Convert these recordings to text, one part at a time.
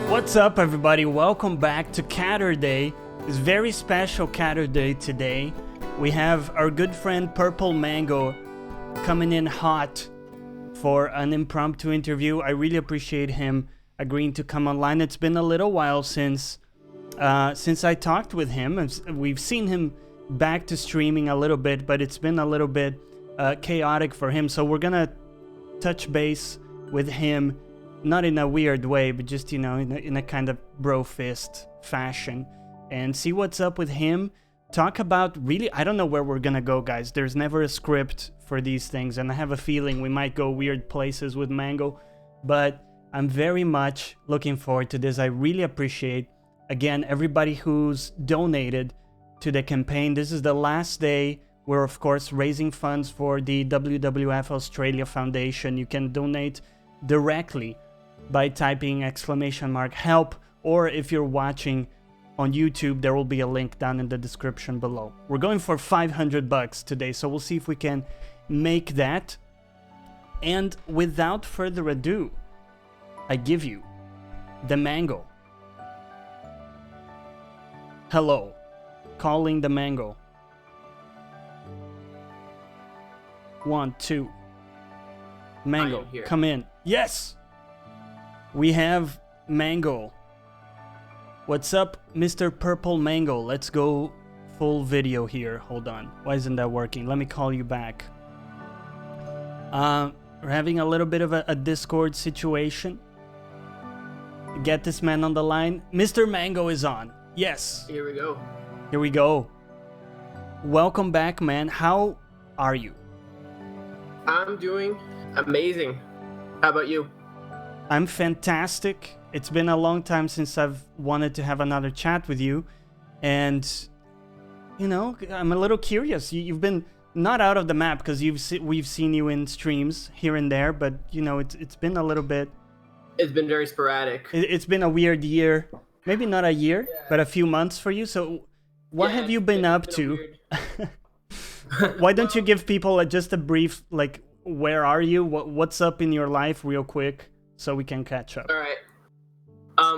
What's up, everybody? Welcome back to Catterday. It's very special Catterday today. We have our good friend Purple Mango coming in hot for an impromptu interview. I really appreciate him agreeing to come online. It's been a little while since I talked with him. We've seen him back to streaming a little bit, but it's been a little bit chaotic for him. So we're gonna touch base with him, not in a weird way, but just, you know, in a kind of bro fist fashion, and see what's up with him. Talk about really, I don't know where we're gonna go, guys. There's never a script for these things, and I have a feeling we might go weird places with Mango, but I'm very much looking forward to this. I really appreciate, again, everybody who's donated to the campaign. This is the last day. We're, of course, raising funds for the WWF Australia Foundation. You can donate directly by typing !help, or if you're watching on YouTube, there will be a link down in the description below. We're going for $500 today, so we'll see if we can make that. And without further ado, I give you the Mango. Hello, calling the Mango. 1, 2. Mango, come in. Yes! We have Mango. What's up, Mr. Purple Mango? Let's go full video here. Hold on. Why isn't that working? Let me call you back. We're having a little bit of a Discord situation. Get this man on the line. Mr. Mango is on. Yes. Here we go. Here we go. Welcome back, man. How are you? I'm doing amazing. How about you? I'm fantastic. It's been a long time since I've wanted to have another chat with you. And, you know, I'm a little curious. You've been not out of the map because we've seen you in streams here and there. But, you know, it's been a little bit... It's been very sporadic. It's been a weird year. Maybe not a year, but a few months for you. So what have you been up to? Why don't you give people just a brief, like, where are you? What's up in your life real quick so we can catch up? All right.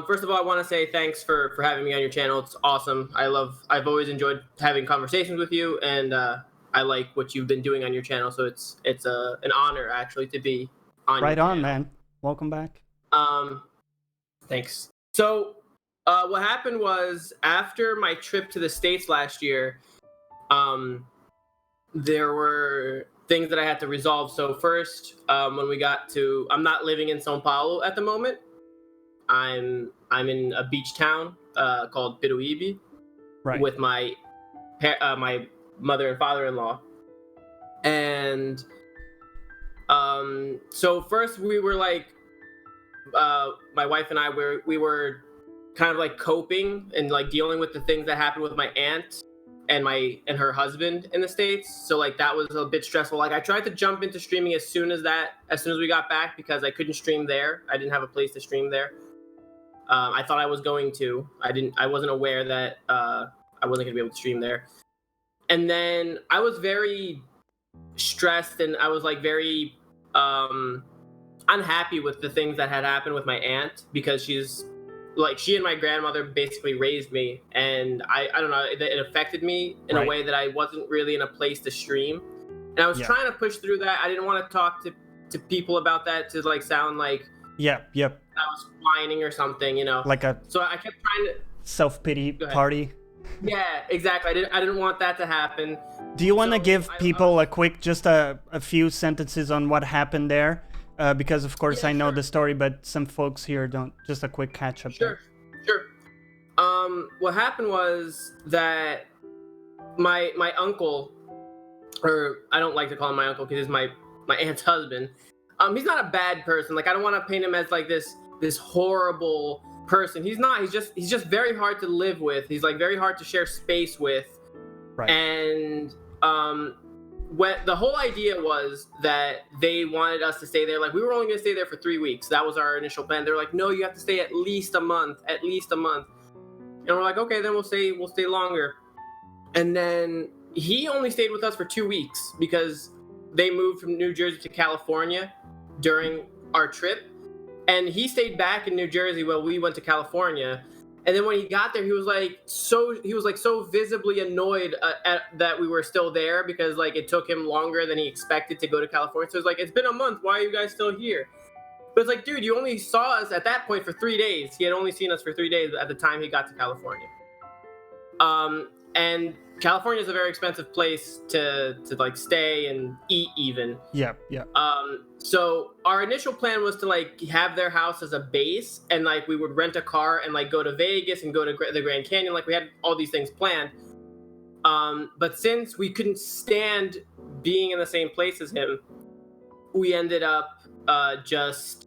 First of all, I want to say thanks for having me on your channel. It's awesome. I've always enjoyed having conversations with you, and I like what you've been doing on your channel. So it's an honor actually to be on. Right your on, channel. man. Welcome back. Thanks. So what happened was, after my trip to the States last year, there were things that I had to resolve. So first, when we got to, I'm not living in São Paulo at the moment. I'm in a beach town called Peruíbe, right, with my mother and father-in-law. And so first we were like, my wife and I we were kind of like coping and like dealing with the things that happened with my aunt and her husband in the States. So like that was a bit stressful. Like I tried to jump into streaming as soon as we got back, because I couldn't stream there. I didn't have a place to stream there. I thought I was going to. I wasn't aware that I wasn't gonna be able to stream there. And then I was very stressed, and I was like very unhappy with the things that had happened with my aunt, because she and my grandmother basically raised me, and I don't know, it affected me in a way that I wasn't really in a place to stream. And I was trying to push through that. I didn't want to talk to people about that to like sound like Yep. I was whining or something, you know. So I kept trying to self-pity party. Yeah, exactly. I didn't want that to happen. Do you want to give people a quick, just a few sentences on what happened there? Because of course I know the story, but some folks here don't. Just a quick catch up. Sure. What happened was that my uncle, or I don't like to call him my uncle because he's my aunt's husband. He's not a bad person. Like I don't want to paint him as like this horrible person. He's not. He's just very hard to live with. He's like very hard to share space with. Right. And when the whole idea was that they wanted us to stay there, like we were only going to stay there for 3 weeks. That was our initial plan. They're like, no, you have to stay at least a month. And we're like, okay, then we'll stay longer. And then he only stayed with us for 2 weeks because they moved from New Jersey to California during our trip. and he stayed back in New Jersey while we went to California. And then when he got there, he was like so visibly annoyed that we were still there, because like it took him longer than he expected to go to California. So it's like, it's been a month. Why are you guys still here? But it's like, dude, you only saw us at that point for 3 days. He had only seen us for 3 days at the time he got to California. And California is a very expensive place to like stay and eat even. Yeah. So our initial plan was to like have their house as a base, and like we would rent a car and like go to Vegas and go to the Grand Canyon. Like we had all these things planned. But since we couldn't stand being in the same place as him, we ended up just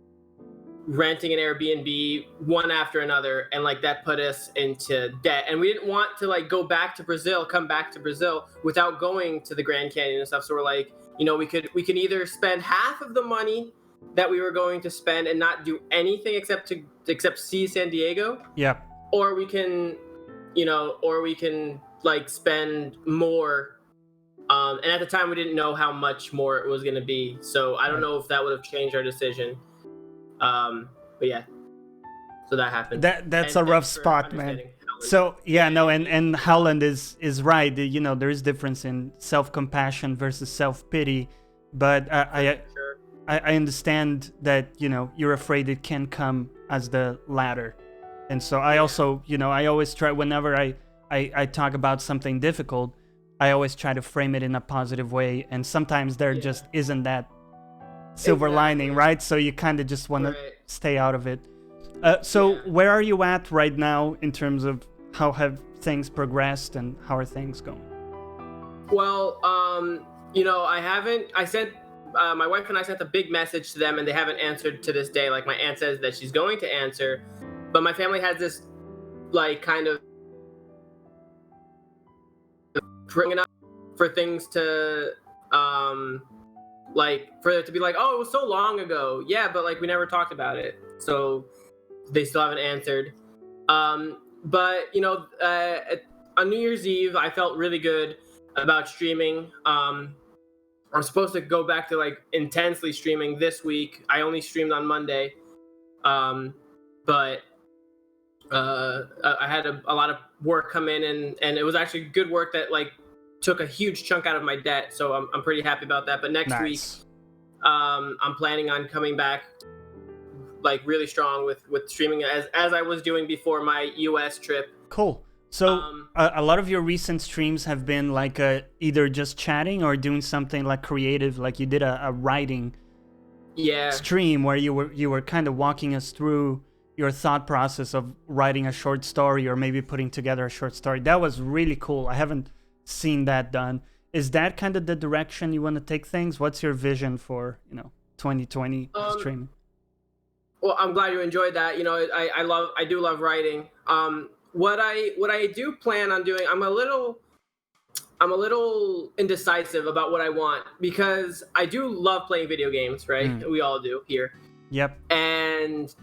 renting an Airbnb one after another, and like that put us into debt. And we didn't want to like come back to Brazil without going to the Grand Canyon and stuff. So we're like, you know, we could either spend half of the money that we were going to spend and not do anything except see San Diego. Yeah. Or we can like spend more. And at the time we didn't know how much more it was going to be. So I don't know if that would have changed our decision. But yeah, so that happened. That's a rough spot, man. So yeah, no, and Howland is right. You know, there is difference in self-compassion versus self-pity, but I understand that, you know, you're afraid it can come as the latter. And so I also, you know, I always try, whenever I talk about something difficult, I always try to frame it in a positive way, and sometimes there just isn't that silver lining, right? So you kind of just want to stay out of it. So where are you at right now in terms of how have things progressed and how are things going? Well, you know, I sent my wife and I sent a big message to them, and they haven't answered to this day. Like my aunt says that she's going to answer, but my family has this like kind of bringing up for things to like for it to be like, oh, it was so long ago. Yeah, but like we never talked about it, so they still haven't answered. But you know, on New Year's Eve, I felt really good about streaming. I'm supposed to go back to like intensely streaming this week. I only streamed on Monday, but I had a lot of work come in, and it was actually good work that like took a huge chunk out of my debt, so I'm pretty happy about that. But next week, I'm planning on coming back like really strong with streaming as I was doing before my US trip. Cool. So a lot of your recent streams have been like either just chatting or doing something like creative, like you did a writing stream where you were kind of walking us through your thought process of writing a short story or maybe putting together a short story. That was really cool. I haven't seen that done. Is that kind of the direction you want to take things? What's your vision for, 2020 streaming? Well, I'm glad you enjoyed that. You know, I do love writing. What I do plan on doing, I'm a little indecisive about what I want, because I do love playing video games, right? We all do here. Yep. And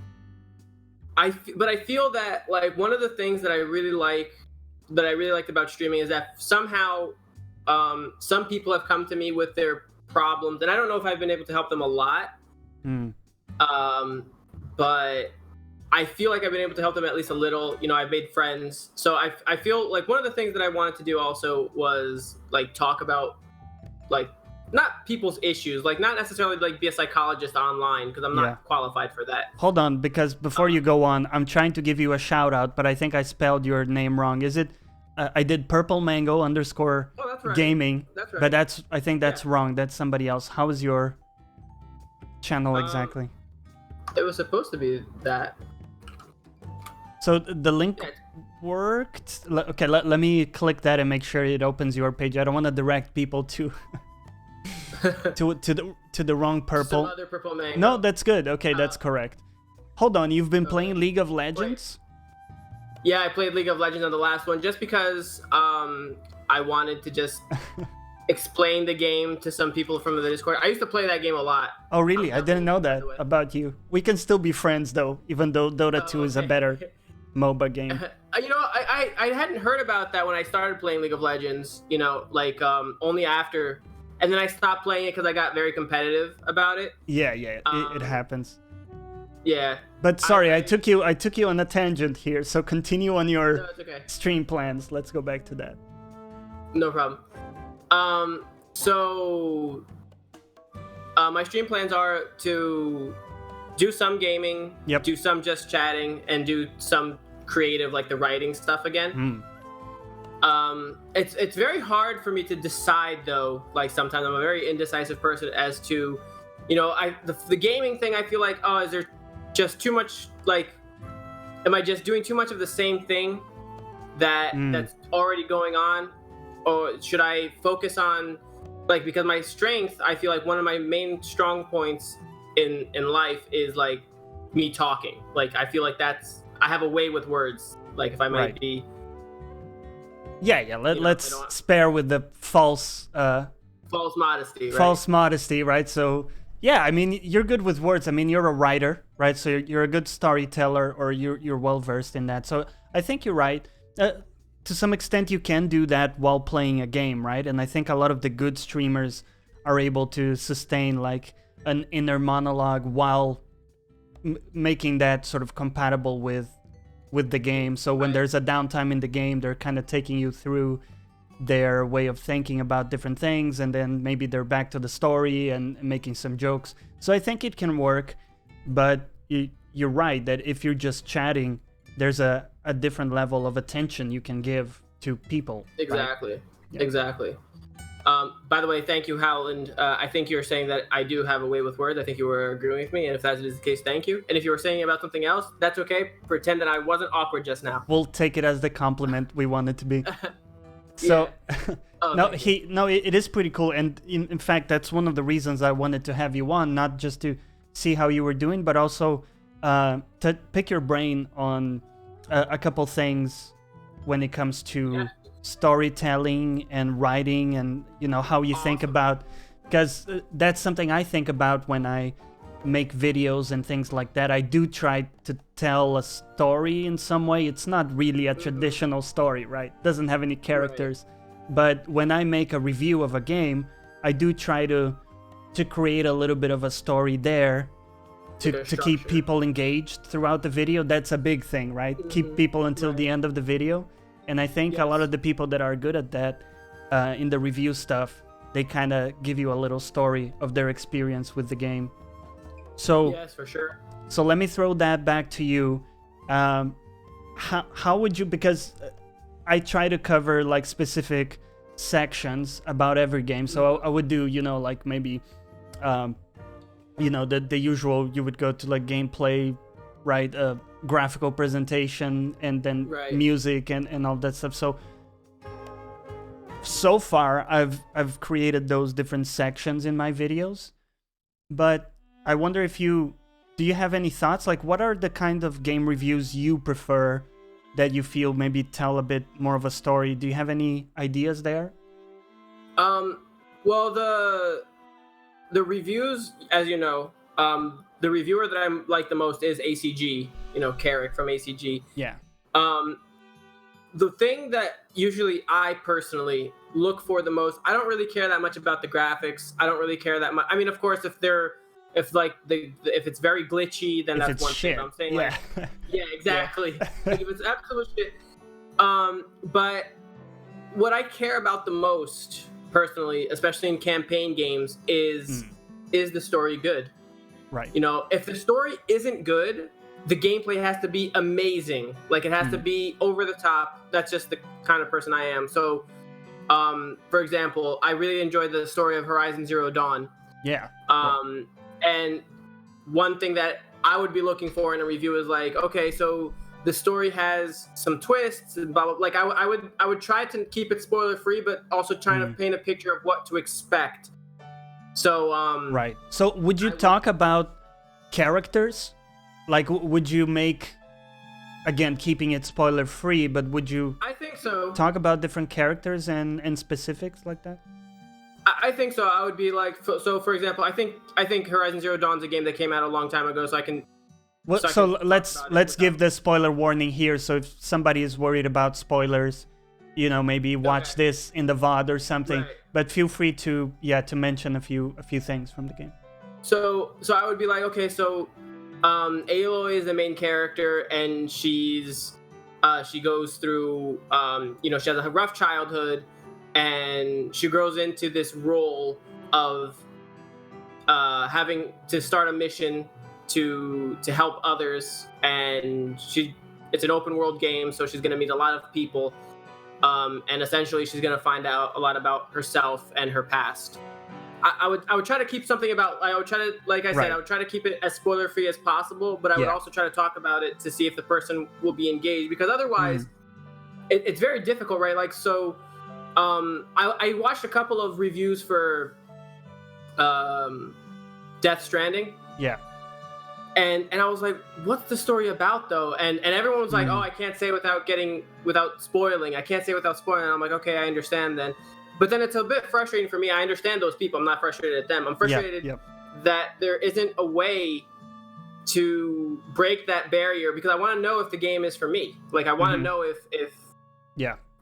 I feel that like one of the things that I really liked about streaming is that somehow some people have come to me with their problems, and I don't know if I've been able to help them a lot. But I feel like I've been able to help them at least a little. You know, I've made friends. So I feel like one of the things that I wanted to do also was like talk about like not people's issues, like not necessarily like be a psychologist online, because I'm not qualified for that. Hold on, because before you go on, I'm trying to give you a shout out, but I think I spelled your name wrong. Is it? I did Purple Mango _ that's right. gaming, that's right. But I think that's wrong. That's somebody else. How is your channel exactly? It was supposed to be that. So the link worked. Okay, let me click that and make sure it opens your page. I don't want to direct people to to the wrong purple. Some other Purple Mango. No, that's good. Okay, that's correct. Hold on, you've been playing League of Legends? Yeah, I played League of Legends on the last one just because I wanted to just explain the game to some people from the Discord. I used to play that game a lot. Oh, really? I didn't know that about you. We can still be friends, though, even though Dota 2 is a better MOBA game. You know, I hadn't heard about that when I started playing League of Legends, you know, like only after. And then I stopped playing it because I got very competitive about it. Yeah, it happens. Yeah. But sorry, I took you on a tangent here. So continue on your No, it's okay. stream plans. Let's go back to that. No problem. So my stream plans are to do some gaming, Yep. do some just chatting, and do some creative, like the writing stuff again. It's very hard for me to decide though. Like sometimes I'm a very indecisive person as to, the gaming thing. I feel like, oh, is there just too much? Like, am I just doing too much of the same thing that's already going on, or should I focus on, like, because my strength, I feel like one of my main strong points in life is like me talking. Like I feel like I have a way with words. Like if I might Right. be. Yeah. Let's spare with the false Modesty, right? false modesty, right? So yeah, I mean, you're good with words. I mean, you're a writer, right? So you're a good storyteller, or you're well versed in that. So I think you're right. To some extent, you can do that while playing a game, right? And I think a lot of the good streamers are able to sustain like an inner monologue while making that sort of compatible with the game. So when there's a downtime in the game, they're kind of taking you through their way of thinking about different things, and then maybe they're back to the story and making some jokes. So I think it can work, but you're right that if you're just chatting, there's a different level of attention you can give to people. Exactly. Right? Yeah. Exactly. By the way, thank you, Howland. I think you were saying that I do have a way with words. I think you were agreeing with me, and if that is the case, thank you. And if you were saying about something else, that's okay. Pretend that I wasn't awkward just now. We'll take it as the compliment we want it to be. So, it is pretty cool, and in fact, that's one of the reasons I wanted to have you on, not just to see how you were doing, but also to pick your brain on a couple things when it comes to storytelling and writing, and how you think about, because that's something I think about when I make videos and things like that. I do try to tell a story in some way. It's not really a traditional story, right? Doesn't have any characters. Right. But when I make a review of a game, I do try to create a little bit of a story there to keep people engaged throughout the video. That's a big thing, right? Keep people until the end of the video. And I think a lot of the people that are good at that in the review stuff, they kind of give you a little story of their experience with the game. So yes, for sure. So let me throw that back to you. How would you, because I try to cover like specific sections about every game. So I would do, like maybe, the usual, you would go to like gameplay, right? Graphical presentation, and then music and all that stuff. So far I've created those different sections in my videos, but I wonder if do you have any thoughts? Like, what are the kind of game reviews you prefer that you feel maybe tell a bit more of a story? Do you have any ideas there? Well, the reviews, as you know, the reviewer that I like the most is ACG, Carrick from ACG. Yeah. The thing that usually I personally look for the most, I don't really care that much about the graphics. I don't really care that much. I mean, of course, if it's very glitchy, then that's one shit. thing. I'm saying, yeah, exactly. Like, if it's absolute shit. But what I care about the most, personally, especially in campaign games, is the story good? Right. If the story isn't good, the gameplay has to be amazing. Like, it has to be over the top. That's just the kind of person I am. So, for example, I really enjoyed the story of Horizon Zero Dawn. Yeah. And one thing that I would be looking for in a review is like, okay, so the story has some twists and blah blah. Like I would try to keep it spoiler free, but also trying to paint a picture of what to expect. So right. So would you talk about characters? Like, would you make, again, keeping it spoiler free, but would you? I think so. Talk about different characters and specifics like that. I think so. I would be like, so for example, I think Horizon Zero Dawn's a game that came out a long time ago, so I can. Well, so let's give the spoiler warning here. So if somebody is worried about spoilers, maybe watch this in the VOD or something. Right. But feel free to mention a few things from the game. So I would be like, okay, so Aloy is the main character, and she goes through, she has a rough childhood, and she grows into this role of having to start a mission to help others, and it's an open world game, so she's going to meet a lot of people, and essentially she's going to find out a lot about herself and her past. I would try to keep something about, I would try to, like I said, Right. I would try to keep it as spoiler free as possible, but I would also try to talk about it to see if the person will be engaged, because otherwise it's very difficult, right? Like, so I watched a couple of reviews for Death Stranding. Yeah. And I was like, what's the story about though? And everyone was like, oh, I can't say without spoiling. I can't say without spoiling. And I'm like, okay, I understand then. But then it's a bit frustrating for me. I understand those people. I'm not frustrated at them. I'm frustrated that there isn't a way to break that barrier, because I want to know if the game is for me. Like, I want to know if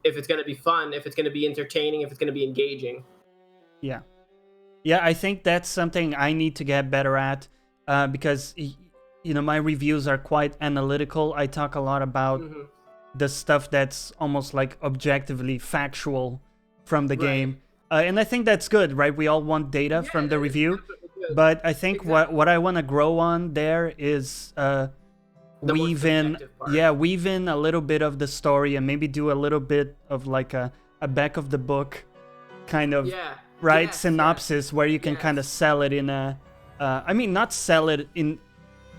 it's going to be fun, if it's going to be entertaining, if it's going to be engaging. Yeah. Yeah, I think that's something I need to get better at, because, my reviews are quite analytical. I talk a lot about the stuff that's almost like objectively factual from the game. And I think that's good, right? We all want data from the review. But I think what I want to grow on there is weave in a little bit of the story, and maybe do a little bit of like a back of the book kind of synopsis where you can kind of sell it in a not sell it in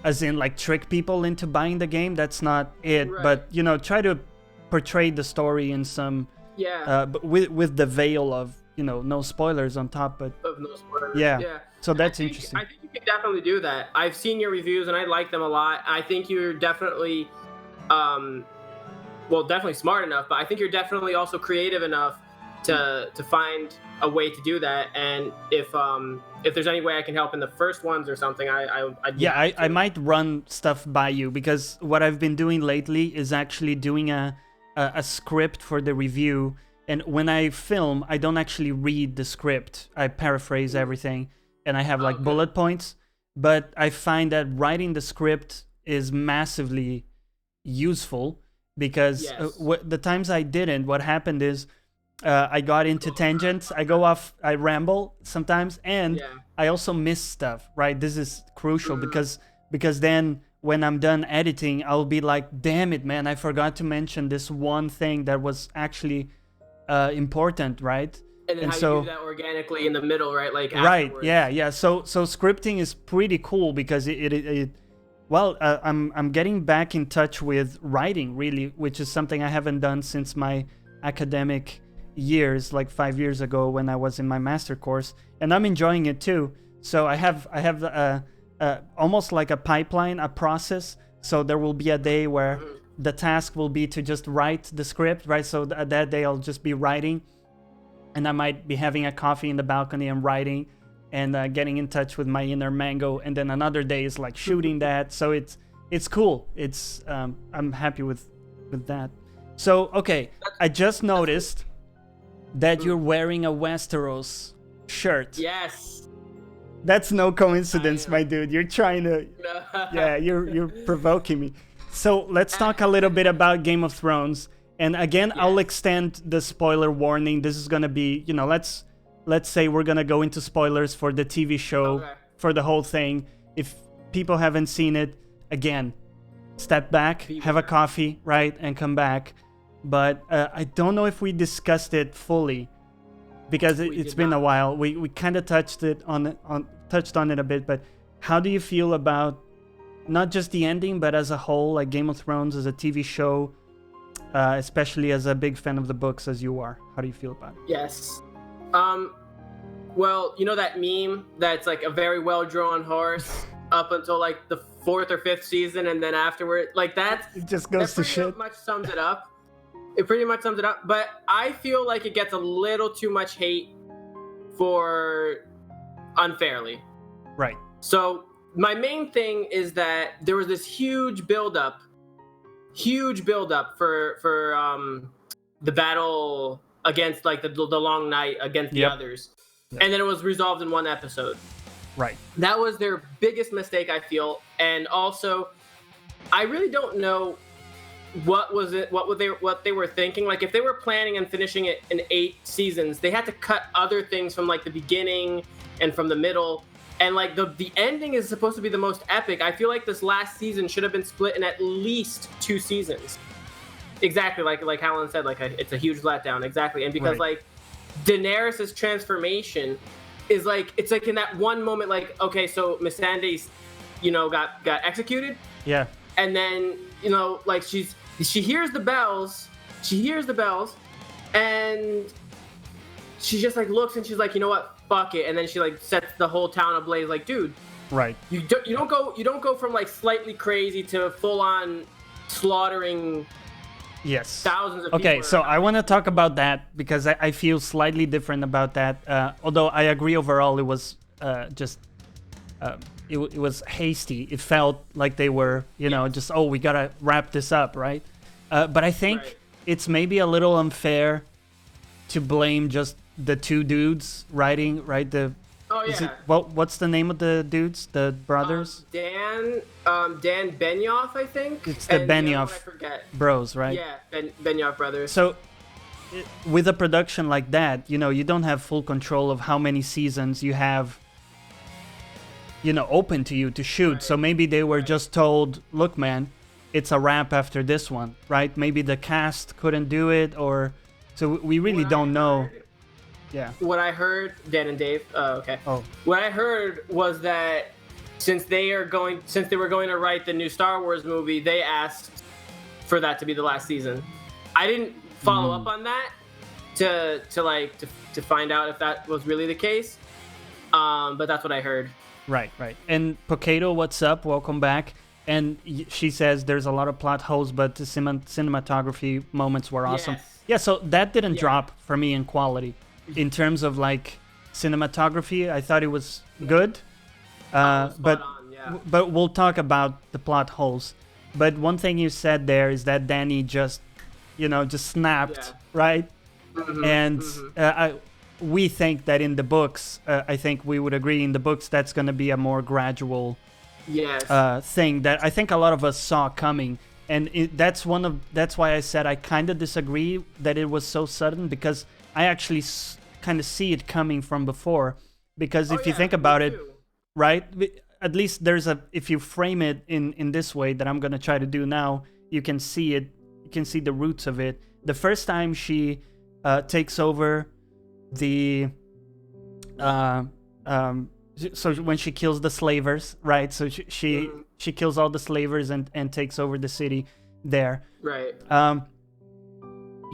as in like trick people into buying the game. That's not it. But try to portray the story in some but with the veil of no spoilers on top, but of no spoilers. Yeah. So that's interesting. I think you can definitely do that. I've seen your reviews and I like them a lot. I think you're definitely definitely smart enough, but I think you're definitely also creative enough to find a way to do that. And if there's any way I can help in the first ones or something, I might run stuff by you, because what I've been doing lately is actually doing a script for the review. And when I film, I don't actually read the script. I paraphrase everything, and I have like bullet points. But I find that writing the script is massively useful, because the times I didn't, what happened is I got into tangents. I go off, I ramble sometimes, and I also miss stuff, right? This is crucial because then when I'm done editing, I'll be like, damn it, man, I forgot to mention this one thing that was actually important, right? And then so you do that organically in the middle, right? Like afterwards. Yeah. So scripting is pretty cool, because I'm getting back in touch with writing, really, which is something I haven't done since my academic years, like 5 years ago when I was in my master course, and I'm enjoying it too. So I have almost like a pipeline, a process. So there will be a day where the task will be to just write the script, right? So that day I'll just be writing, and I might be having a coffee in the balcony and writing, and getting in touch with my inner Mango. And then another day is like shooting that. So it's cool. It's I'm happy with that. So okay, I just noticed that you're wearing a Westeros shirt. Yes. That's no coincidence, my dude. You're trying to you're provoking me. So let's talk a little bit about Game of Thrones. And again, I'll extend the spoiler warning. This is gonna be, let's say we're gonna go into spoilers for the TV show, for the whole thing. If people haven't seen it, again, step back, have a coffee, right, and come back. But I don't know if we discussed it fully, because it's been a while. We kind of touched on it a bit. But how do you feel about not just the ending, but as a whole, like Game of Thrones as a TV show, especially as a big fan of the books as you are? How do you feel about it? Yes. Well, that meme that's like a very well drawn horse up until like the 4th or 5th season, and then afterward, like that, it just goes to shit. Pretty much sums it up. It pretty much sums it up. But I feel like it gets a little too much hate for unfairly. Right. So my main thing is that there was this huge buildup for the battle against like the long night against the others, and then it was resolved in one episode. Right. That was their biggest mistake, I feel. And also, I really don't know what they were thinking. Like, if they were planning on finishing it in 8 seasons, they had to cut other things from like the beginning and from the middle. And like the ending is supposed to be the most epic. I feel like this last season should have been split in at least 2 seasons. Exactly, like Alan said, like it's a huge letdown. Exactly, and because like Daenerys' transformation is like, it's like in that one moment, like, okay, so Missandei's, got executed. Yeah. And then like she hears the bells, and she just like looks and she's like, you know what, fuck it, and then she like sets the whole town ablaze. Like, dude, right, you don't go from like slightly crazy to full on slaughtering. Yes. Thousands of people. Okay, so I want to talk about that because I feel slightly different about that. Although I agree overall, it was just it was hasty. It felt like they were, just, oh, we gotta wrap this up, right? But I think it's maybe a little unfair to blame just the 2 dudes writing, right? What's the name of the dudes, the brothers? Dan Benioff, I think. It's the Benioff bros, right? Yeah, Benioff brothers. So with a production like that, you don't have full control of how many seasons you have, open to you to shoot. Right. So maybe they were just told, look, man, it's a wrap after this one, right? Maybe the cast couldn't do it, or so we really don't know. Yeah. What I heard, Dan and Dave. Okay. Oh. What I heard was that since they were going to write the new Star Wars movie, they asked for that to be the last season. I didn't follow up on that to find out if that was really the case. But that's what I heard. Right. And Pocato, what's up? Welcome back. And she says there's a lot of plot holes, but the cinematography moments were awesome. Yes. Yeah. So that didn't drop for me in quality. In terms of like cinematography, I thought it was good, but we'll talk about the plot holes. But one thing you said there is that Dany just snapped, right? Mm-hmm, and we think that in the books, I think we would agree in the books that's going to be a more gradual thing that I think a lot of us saw coming. And that's why I said I kind of disagree that it was so sudden, because I actually kind of see it coming from before. Because if you think about it, right, at least if you frame it in this way that I'm going to try to do now, you can see it, you can see the roots of it. The first time she takes over the so when she kills the slavers, right? So she kills all the slavers and takes over the city there. Right.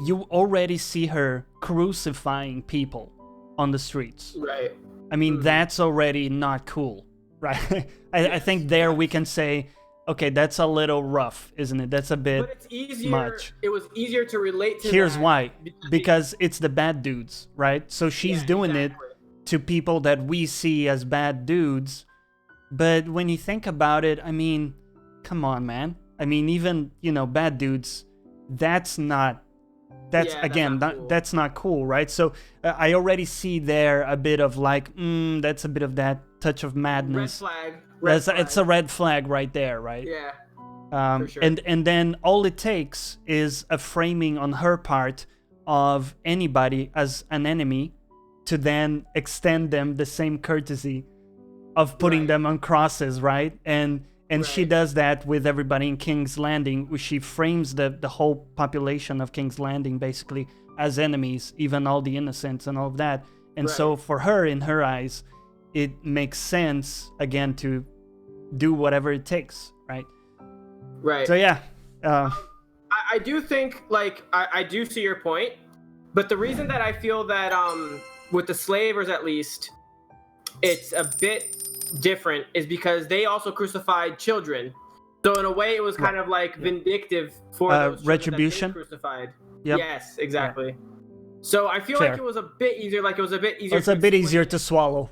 You already see her crucifying people on the streets. Right. I mean, that's already not cool, right? I think there we can say, okay, that's a little rough, isn't it? That's a bit but it's easier, much. It was easier to relate to. Here's why. Because it's the bad dudes, right? So she's doing it to people that we see as bad dudes. But when you think about it, I mean, come on, man. I mean, even, bad dudes, that's not cool, right? So I already see there a bit of like, that's a bit of that touch of madness. Red flag. It's a red flag right there, right? Yeah. For sure. And then all it takes is a framing on her part of anybody as an enemy to then extend them the same courtesy of putting them on crosses, right? And she does that with everybody in King's Landing, where she frames the whole population of King's Landing basically as enemies, even all the innocents and all of that. And so for her, in her eyes, it makes sense, again, to do whatever it takes, right? Right. So, yeah. I do think, like, I do see your point, but the reason that I feel that, with the slavers at least, it's a bit different is because they also crucified children. So in a way, it was kind of like vindictive for those retribution that they crucified. Yep. Yes, exactly. Yeah. So I feel like it was a bit easier. It's a bit easier to swallow.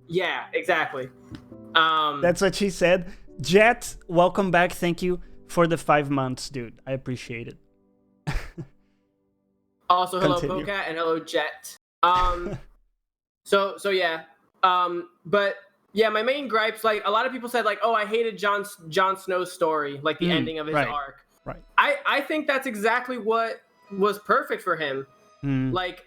Yeah, exactly. That's what she said. Jet, welcome back. Thank you for the 5 months, dude. I appreciate it. Also, hello, Pocat, and hello, Jet. So yeah. But Yeah, my main gripes, like a lot of people said, like, oh, I hated Jon Snow's story, like the ending of his right. arc. Right. I think that's exactly what was perfect for him. Like,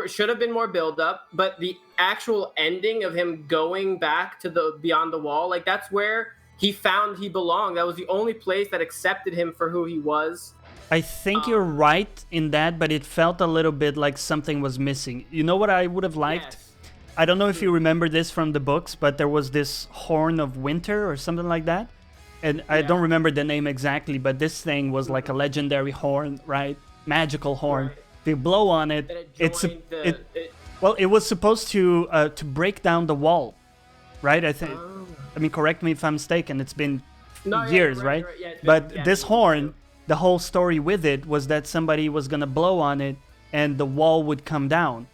should have been more build up, but the actual ending of him going back to the Beyond the Wall, like that's where he found he belonged. That was the only place that accepted him for who he was. I think you're right in that, but it felt a little bit like something was missing. You know what I would have liked? Yes. I don't know if you remember this from the books, but there was this Horn of Winter or something like that. And I don't remember the name exactly, but this thing was like a legendary horn, right? Magical horn. Right. If you blow on it, it was supposed to break down the wall, right? I mean, correct me if I'm mistaken. It's been years, right? Yeah, but this horn, the whole story with it was that somebody was gonna blow on it, and the wall would come down,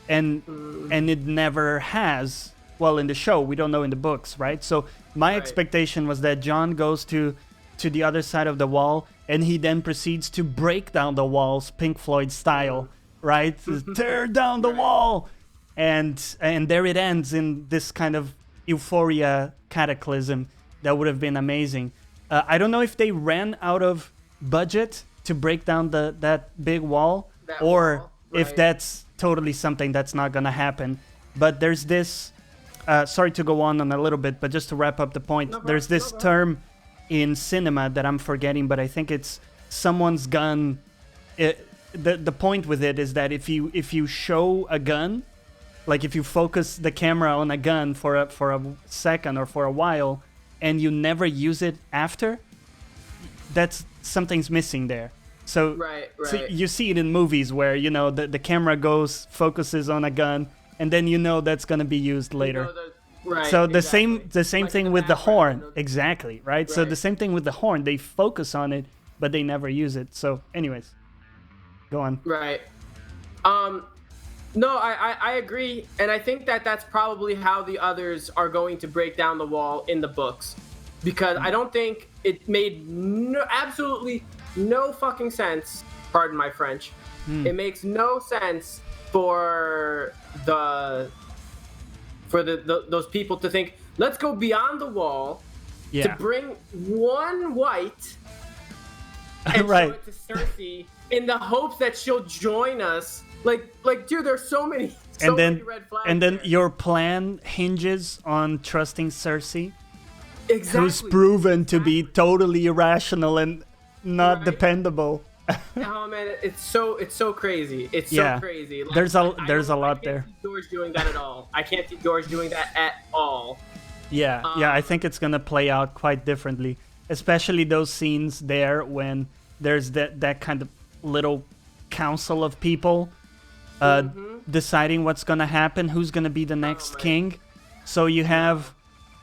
and it never has. Well, in the show, we don't know in the books, right? So my expectation was that Jon goes to the other side of the wall, and he then proceeds to break down the walls, Pink Floyd style, right? Tear down the wall, and there it ends in this kind of euphoria cataclysm. That would have been amazing. I don't know if they ran out of budget to break down that big wall, if that's totally something that's not gonna happen. But there's this. Sorry to go on a little bit, but just to wrap up the point, there's this term in cinema that I'm forgetting, but I think it's someone's gun. The point with it is that if you show a gun, like if you focus the camera on a gun for a second or for a while, and you never use it after, that's something's missing there. So, so you see it in movies where the camera focuses on a gun, and then that's going to be used later. So the same like thing with the horn. Exactly, right? So the same thing with the horn. They focus on it, but they never use it. So anyways, go on. Right. No, I agree. And I think that's probably how the others are going to break down the wall in the books. Because I don't think it made absolutely no fucking sense, pardon my French. It makes no sense for those people to think, let's go beyond the wall to bring one white and show it to Cersei in the hopes that she'll join us. Like, dude, there's so many red flags. And then your plan hinges on trusting Cersei, who's proven to be totally irrational and not dependable. Oh man, it's so crazy. It's so crazy. Like, there's a lot there. I can't see George doing that at all. I can't see George doing that at all. Yeah, I think it's gonna play out quite differently, especially those scenes there when there's that kind of little council of people deciding what's gonna happen, who's gonna be the next king. So you have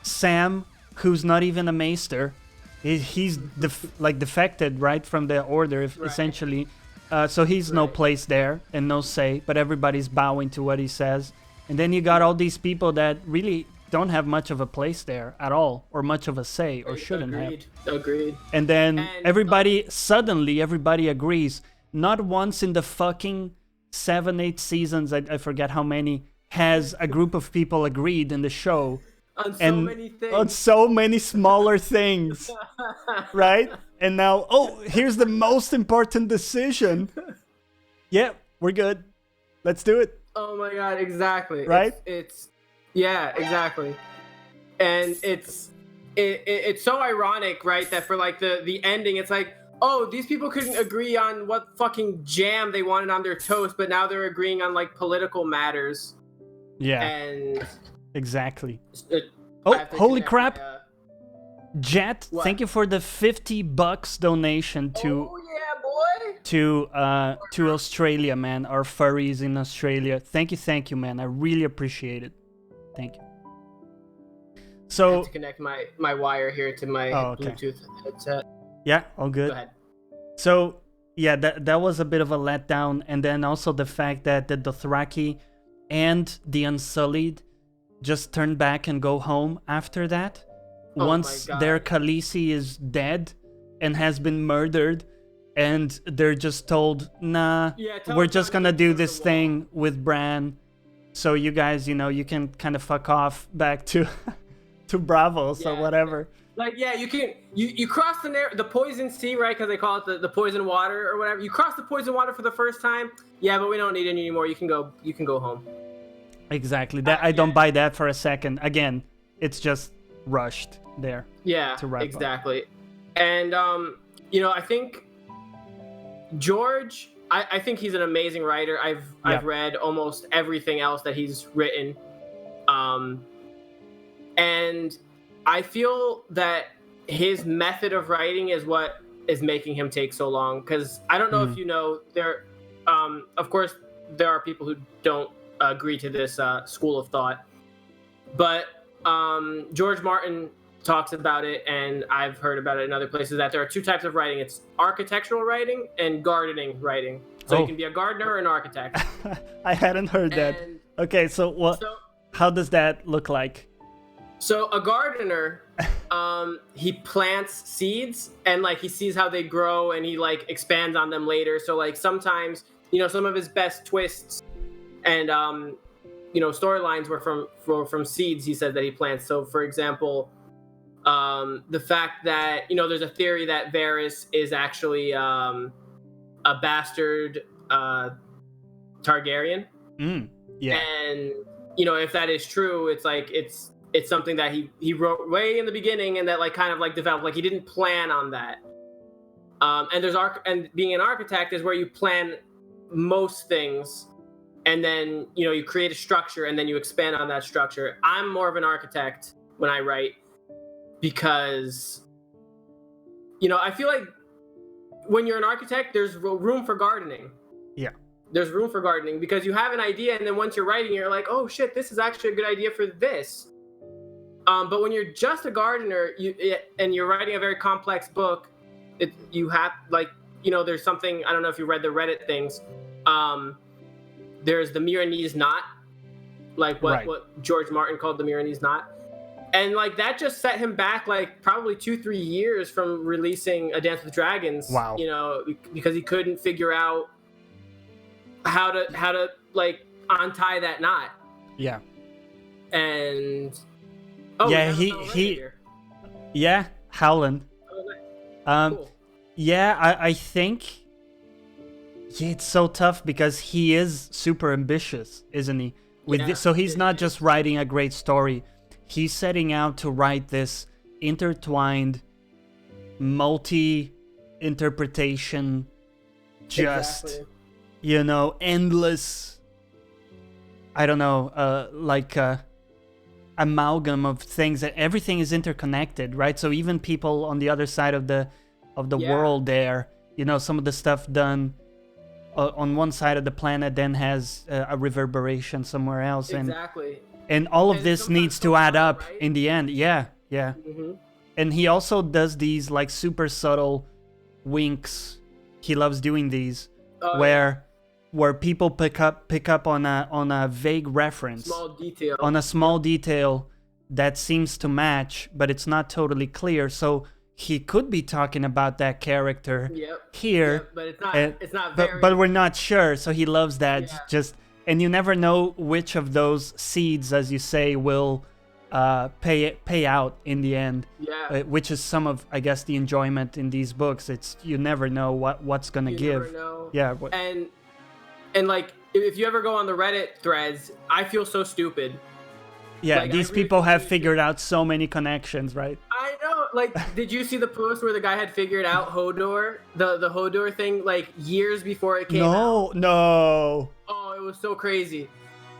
Sam, who's not even a maester. He's defected, right, from the order, essentially. So he's no place there and no say, but everybody's bowing to what he says. And then you got all these people that really don't have much of a place there at all, or much of a say, or shouldn't have. Agreed. And then suddenly everybody agrees. Not once in the fucking 7-8 seasons, I forget how many, has a group of people agreed in the show. On so many smaller things, right? And now, here's the most important decision. Yeah, we're good. Let's do it. Oh my god, exactly. Right? Yeah, exactly. And it's so ironic, right? That for like the ending, it's like, oh, these people couldn't agree on what fucking jam they wanted on their toast, but now they're agreeing on like political matters. Yeah. And exactly. Holy crap. Jet, thank you for the $50 donation to Australia, man. Our furries in Australia. Thank you, man. I really appreciate it. Thank you. So I have to connect my wire here to my Bluetooth headset. Yeah, all good. Go ahead. So yeah, that was a bit of a letdown, and then also the fact that the Dothraki and the Unsullied just turn back and go home after that. Once their Khaleesi is dead and has been murdered, and they're just told, nah, we're just gonna do this thing with Bran. so you guys, you can kind of fuck off back to to Bravos or Yeah. whatever. Like, yeah, you cross the poison sea, right? Because they call it the poison water or whatever. You cross the poison water for the first time. Yeah, but we don't need any anymore. You can go home. Exactly. That I don't buy that for a second. Again, it's just rushed there. Yeah, To wrap up. exactly. And I think George, I think he's an amazing writer. I've read almost everything else that he's written. And I feel that his method of writing is what is making him take so long. Because I don't know if you know, of course, there are people who don't agree to this school of thought. But George Martin talks about it, and I've heard about it in other places, that there are two types of writing. It's architectural writing and gardening writing. So you can be a gardener or an architect. I hadn't heard that. And Okay, so how does that look like? So a gardener, he plants seeds, and like he sees how they grow, and he like expands on them later. So like sometimes, some of his best twists and storylines were from seeds he said that he plants. So for example, the fact that there's a theory that Varys is actually a bastard Targaryen. Yeah. And if that is true, it's like it's something that he wrote way in the beginning, and that like kind of like developed, like he didn't plan on that. And being an architect is where you plan most things, and then you create a structure, and then you expand on that structure. I'm more of an architect when I write, because I feel like when you're an architect, there's room for gardening. Yeah. There's room for gardening, because you have an idea, and then once you're writing, you're like, oh shit, this is actually a good idea for this. But when you're just a gardener, and you're writing a very complex book, you have there's something, I don't know if you read the Reddit things. There's the Milanese knot, like what George Martin called the Milanese knot. And like that just set him back like probably 2-3 years from releasing A Dance with Dragons. Wow. Because he couldn't figure out how to like untie that knot. Yeah. And Howland. Oh, cool. Yeah, I think it's so tough because he is super ambitious, isn't he? So he's not just writing a great story. He's setting out to write this intertwined, multi-interpretation, just, endless, I don't know, amalgam of things, that everything is interconnected, right? So even people on the other side of the world there, some of the stuff done on one side of the planet then has a reverberation somewhere else. Exactly. And all of this needs to add up, right? In the end. Yeah. Mm-hmm. And he also does these like super subtle winks. He loves doing these where people pick up on a vague reference, on a small detail that seems to match, but it's not totally clear. So he could be talking about that character here, but it's not. But we're not sure. So he loves that and you never know which of those seeds, as you say, will pay out in the end. Yeah. Which is some of, I guess, the enjoyment in these books. It's you never know what's gonna give. Never know. Yeah. And like, if you ever go on the Reddit threads, I feel so stupid. Yeah, like, these people have figured out so many connections, right? I know. Like, did you see the post where the guy had figured out Hodor, the Hodor thing, like years before it came out? No. Oh, it was so crazy.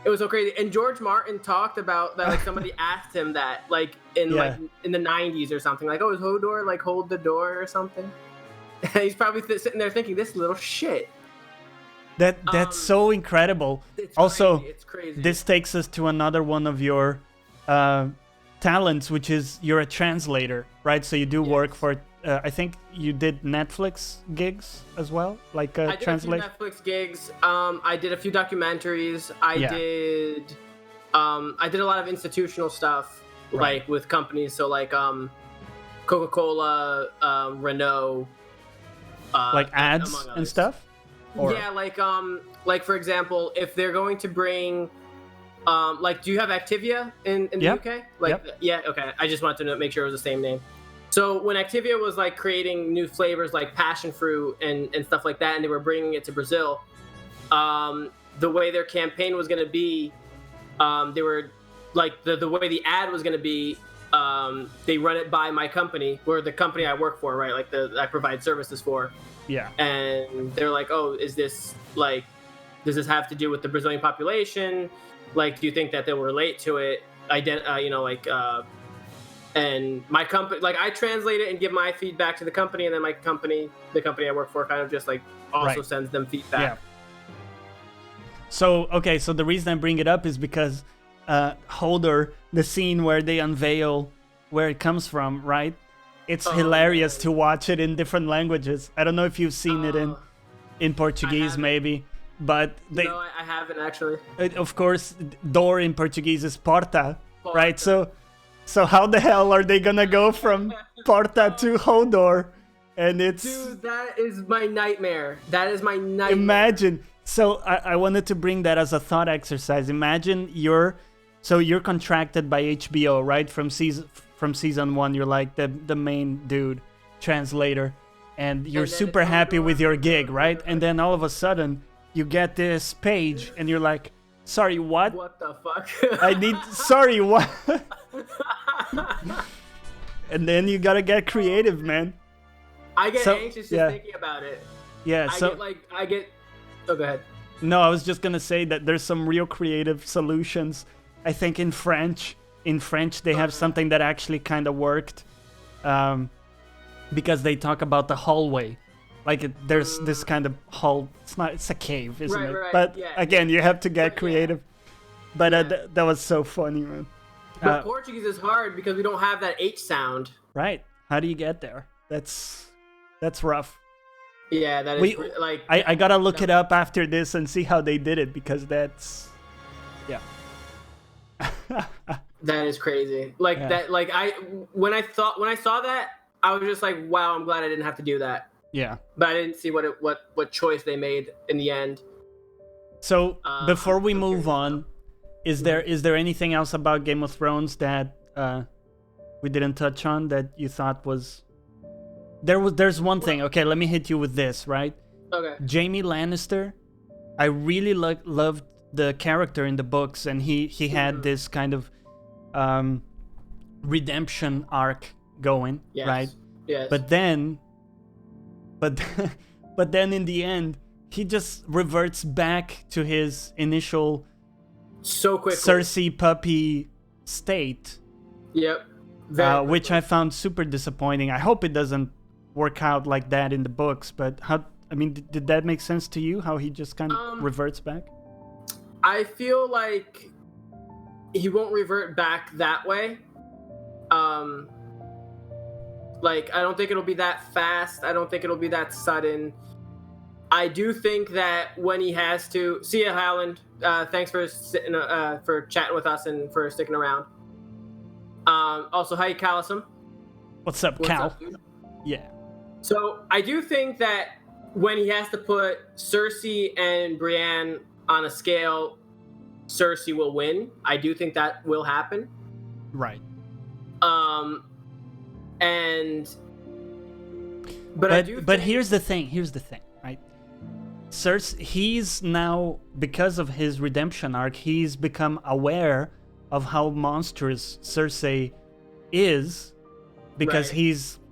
It was so crazy. And George Martin talked about that. Like somebody asked him that, like in the 90s or something. Like, oh, is Hodor like hold the door or something? And he's probably sitting there thinking, this little shit. That's so incredible. It's crazy. This takes us to another one of your talents, which is you're a translator, right? So you do work for, I think you did Netflix gigs as well, like translate. I did a few Netflix gigs. I did a few documentaries. I did a lot of institutional stuff, like with companies. So like Coca-Cola, Renault, like ads and stuff. Or? Yeah, like for example, if they're going to bring Like, do you have Activia in the Yep. UK? Like, Yep. yeah, okay. I just wanted to make sure it was the same name. So when Activia was like creating new flavors like passion fruit and stuff like that, and they were bringing it to Brazil, the way their campaign was going to be, they were like the way the ad was going to be. They run it by my company, or the company I work for, right? Like I provide services for. Yeah. And they're like, oh, is this like, does this have to do with the Brazilian population? Like, do you think that they'll relate to it? And my company, like, I translate it and give my feedback to the company, and then my company, the company I work for, kind of just like also Right. sends them feedback. Yeah. So, okay, so the reason I bring it up is because Holder, the scene where they unveil where it comes from, right? It's hilarious to watch it in different languages. I don't know if you've seen it in Portuguese, maybe, but they, No, I haven't actually. of course, door in Portuguese is porta, right? Porta. So how the hell are they gonna go from porta to Hodor? And it's Dude, that is my nightmare. That is my nightmare. imagine. So I wanted to bring that as a thought exercise. Imagine you're contracted by HBO, right? From season 1, you're like the main dude, translator, and you're super happy with your gig, right? And then all of a sudden you get this page and you're like, sorry, what? What the fuck? I need sorry, what? And then you gotta get creative, man. I get So, anxious just yeah. thinking about it. Yeah, so I get. Oh, go ahead. no, I was just gonna say that there's some real creative solutions. I think in French they have something that actually kind of worked, because they talk about the hallway, like there's this kind of hall. It's a cave, isn't it? Right. But Yeah. again, you have to get Yeah. creative. But that was so funny, man. But Portuguese is hard because we don't have that H sound. Right? How do you get there? That's rough. Yeah, that is We- like. I gotta look it up after this and see how they did it, because that's yeah. That is crazy. Like Yeah. that. Like when I saw that, I was just like, wow, I'm glad I didn't have to do that. Yeah. But I didn't see what choice they made in the end. So before we I'm move curious on, is there anything else about Game of Thrones that we didn't touch on that you thought was there's one thing. Okay, let me hit you with this, right? Okay. Jaime Lannister, I really loved the character in the books, and he had this kind of redemption arc going, Yes. right? Yes. But then in the end, he just reverts back to his initial so quickly. Cersei puppy state, Yep. which I found super disappointing. I hope it doesn't work out like that in the books, but did that make sense to you, how he just kind of reverts back? I feel like he won't revert back that way. Like, I don't think it'll be that fast. I don't think it'll be that sudden. I do think that when he has to, see ya, Howland. Thanks for sitting, for chatting with us and for sticking around. Also, hi, Callison. What's up, What's Cal? up, dude? Yeah. So I do think that when he has to put Cersei and Brienne on a scale, Cersei will win. I do think that will happen. Right. But here's the thing, right? Cersei, he's now, because of his redemption arc, he's become aware of how monstrous Cersei is, because Right.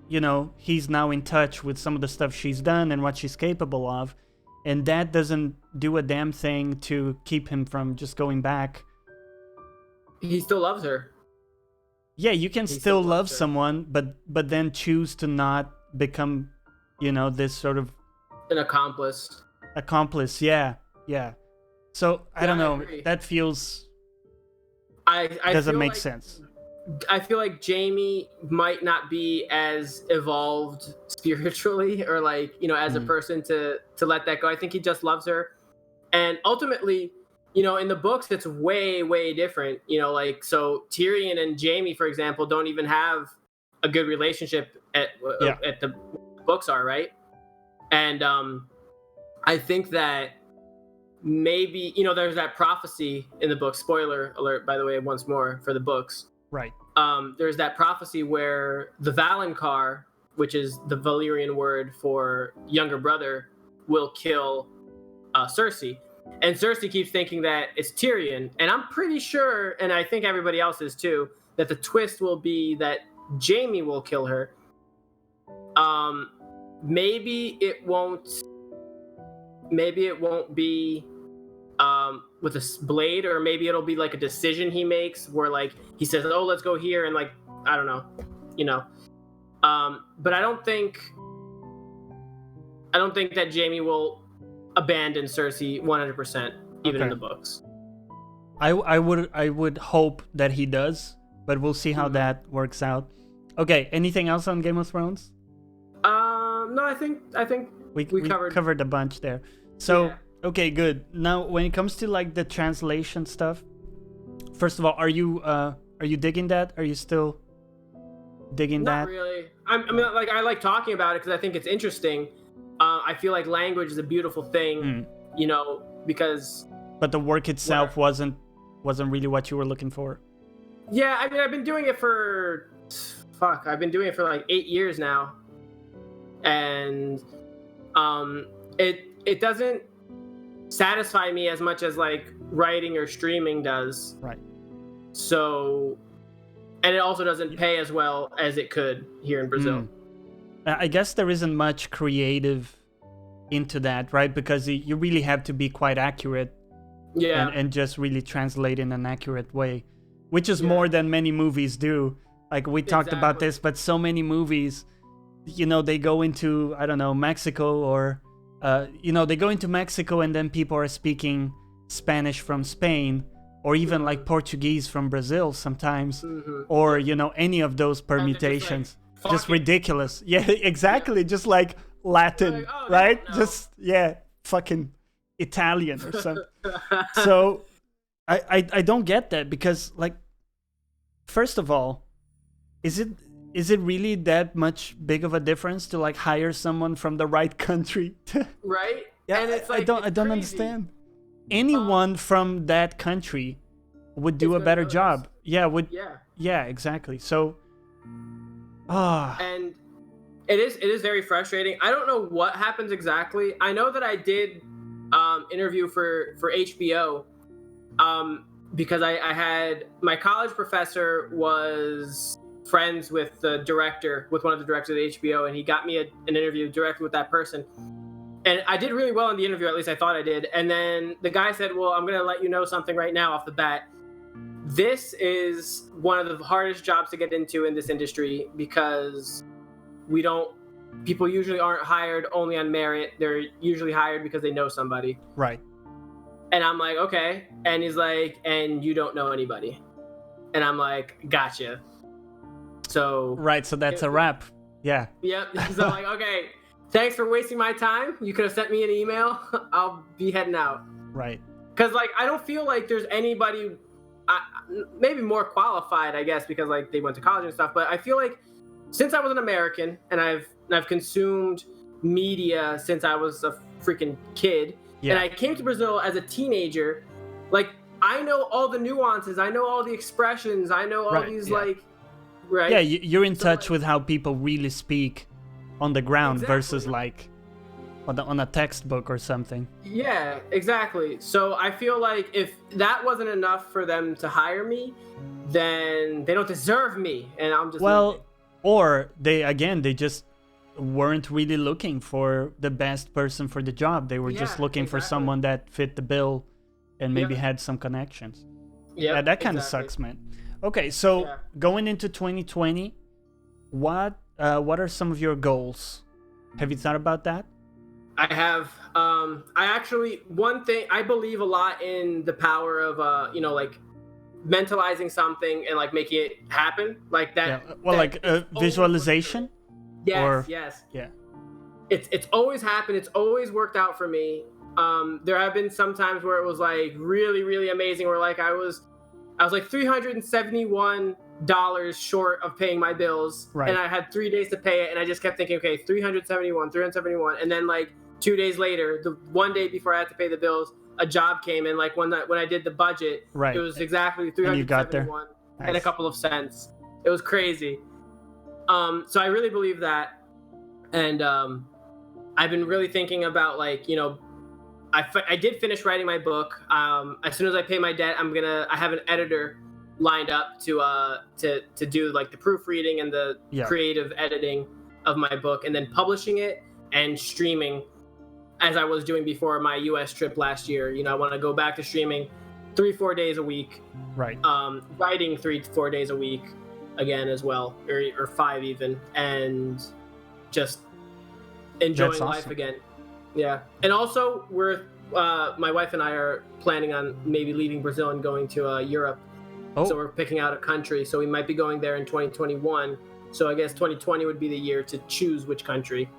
he's now in touch with some of the stuff she's done and what she's capable of, and that doesn't do a damn thing to keep him from just going back. He still loves her. Yeah, you can He still still love loves her. someone, but then choose to not become, this sort of An accomplice. accomplice. Yeah. So I don't Yeah, I know. agree. That feels I doesn't feel make like, sense. I feel like Jamie might not be as evolved spiritually or like, as a person to let that go. I think he just loves her. And ultimately, in the books, it's way, way different. So Tyrion and Jamie, for example, don't even have a good relationship at the books are, right? And I think that maybe, there's that prophecy in the book. Spoiler alert, by the way, once more for the books. Right. There's that prophecy where the Valonqar, which is the Valyrian word for younger brother, will kill Cersei. And Cersei keeps thinking that it's Tyrion. And I'm pretty sure, and I think everybody else is too, that the twist will be that Jaime will kill her. Maybe it won't be with a blade, or maybe it'll be like a decision he makes where like he says, oh, let's go here, and like, I don't know, but I don't think that Jaime will abandon Cersei 100%, even in the books. I would hope that he does, but we'll see how that works out. Okay, anything else on Game of Thrones? No, I think we covered a bunch there. So, okay, good. Now, when it comes to like the translation stuff, first of all, are you digging that? Are you still digging that? Not really. I mean, like, I like talking about it because I think it's interesting. I feel like language is a beautiful thing, because. But the work itself wasn't really what you were looking for. Yeah, I mean, I've been doing it for like 8 years now, and it doesn't satisfy me as much as like writing or streaming does. Right. So, and it also doesn't pay as well as it could here in Brazil. I guess there isn't much creative into that, right? Because you really have to be quite accurate. Yeah. And just really translate in an accurate way, which is more than many movies do. Like we talked about this, but so many movies, they go into, I don't know, Mexico, or they go into Mexico and then people are speaking Spanish from Spain, or even like Portuguese from Brazil sometimes, or any of those permutations. Just ridiculous. Yeah, exactly. Just like Latin, right? Just fucking Italian or something. So I don't get that, because like, first of all, is it really that much big of a difference to like hire someone from the right country? Right? Yeah, and it's like, I don't understand. Anyone from that country would do a better job. Yeah, Yeah, exactly. So and it is very frustrating. I don't know what happens exactly. I know that I did interview for HBO because I had my college professor was friends with one of the directors at HBO, and he got me an interview directly with that person, and I did really well in the interview, at least I thought I did. And then the guy said, well, I'm gonna let you know something right now off the bat. This is one of the hardest jobs to get into in this industry, because people usually aren't hired only on merit. They're usually hired because they know somebody. Right. And I'm like, okay. And he's like, and you don't know anybody. And I'm like, gotcha. So. Right. So that's a wrap. Yeah. Yep. So I'm like, okay, thanks for wasting my time. You could have sent me an email. I'll be heading out. Right. Because like, I don't feel like there's anybody, maybe more qualified, I guess, because like they went to college and stuff. But I feel like since I was an American, and I've consumed media since I was a freaking kid, and I came to Brazil as a teenager, like I know all the nuances, I know all the expressions, I know all these right? Yeah, you're in touch with how people really speak on the ground versus like on a textbook or something. Yeah, exactly. So I feel like if that wasn't enough for them to hire me, then they don't deserve me, and I'm just leaving. Or they just weren't really looking for the best person for the job. They were just looking for someone that fit the bill and maybe had some connections. Yeah, that kind of sucks, man. Okay, so going into 2020, what are some of your goals? Have you thought about that? I have. One thing, I believe a lot in the power of like mentalizing something and like making it happen, like that. Yeah. Well, like visualization. Yes. Yeah. It's always happened. It's always worked out for me. There have been some times where it was like really, really amazing. Where like I was like $371 short of paying my bills, and I had 3 days to pay it, and I just kept thinking, okay, 371, and then like 2 days later, the one day before I had to pay the bills, a job came in. Like when I did the budget, Right. it was exactly And you got there. 371 and a Nice. couple of cents. It was crazy. So I really believe that, and I've been really thinking about, like, you know, I did finish writing my book. As soon as I pay my debt, I have an editor lined up to do like the proofreading and the Yeah. creative editing of my book, and then publishing it and streaming, as I was doing before my US trip last year. You know, I want to go back to streaming 3-4 days a week, Right. writing 3-4 days a week again as well, or 5 even, and just enjoying That's life awesome. again. Yeah. And also we're my wife and I are planning on maybe leaving Brazil and going to Europe. Oh. So we're picking out a country, so we might be going there in 2021. So I guess 2020 would be the year to choose which country.